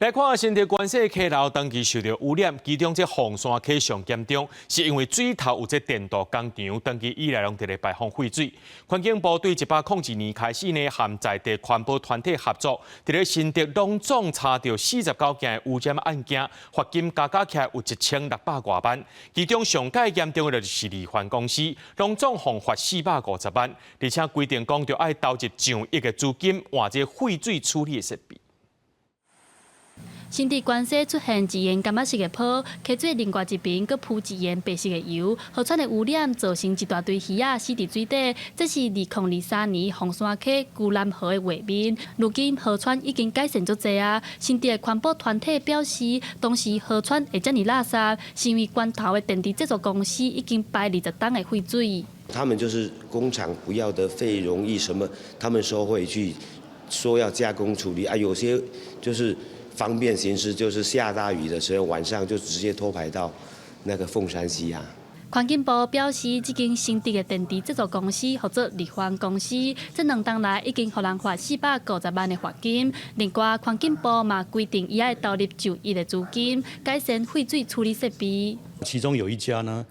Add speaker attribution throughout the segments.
Speaker 1: 来看新竹关西溪流长期受到污染，其中这凤山溪上严重，是因为水头有这电镀工厂长期以来拢伫咧排放废水。环境部对102年开始呢，含在地环保团体合作，伫咧新竹拢总查到49件的污染案件，罚金加起来有1600多万，其中上界严重的就是利环公司，拢总共罚450万，而且规定讲着爱投入上亿的资金换这废水处理的设备。
Speaker 2: 新竹关西出现一沿干巴式的坡，溪水另外一边搁铺一沿白色的油，河川的污染造成一大堆鱼仔死伫水底。这是2023年凤山溪旧南河的画面，如今河川已经改善足济啊。新竹的环保团体表示，当时河川会遮尔垃圾，是因为关头的电池制作公司已经排20吨的废水。
Speaker 3: 他们就是工厂不要的费容易什么，他们收回去，说要加工处理啊，有些就是。 方便行事，就是下大雨的时候，晚上就直接拖排到那个凤山溪啊。
Speaker 2: 环境部表示，这间新竹的电池制作公司或者利环公司，这2年来已经互人罚450万的罚金。另外，环境部嘛规定，伊爱投入9亿的资金，改善废水处理设备。
Speaker 4: 其中有一家呢，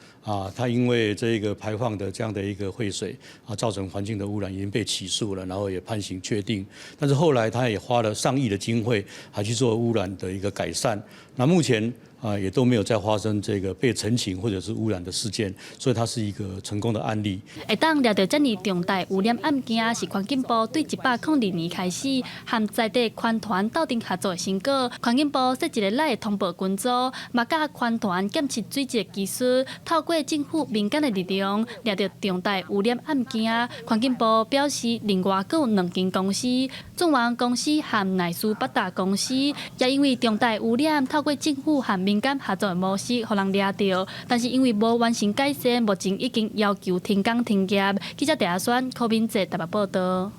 Speaker 4: 他因为这个排放的这样的一个废水造成环境的污染，已经被起诉了，然后也判刑确定。但是后来他也花了上亿的经费，还去做污染的一个改善。那目前也都没有再发生这个被澄清或者是污染的事件，所以它是一个成功的案例。
Speaker 2: 会当抓到这么重大污染案件，是环境部对102年开始和在地环团斗阵合作的成果。环境部设一个赖通报群组，嘛甲环团检测水质技术，透过政府民间的力量，抓到重大污染案件。环境部表示，另外阁有2间公司，纵王公司和乃斯八达公司，也因为重大污染，透过政府和民间合作的模式，互人抓到，但是因为无完成改善，目前已经要求停工停业。记者戴亚轩、柯敏哲台北报道。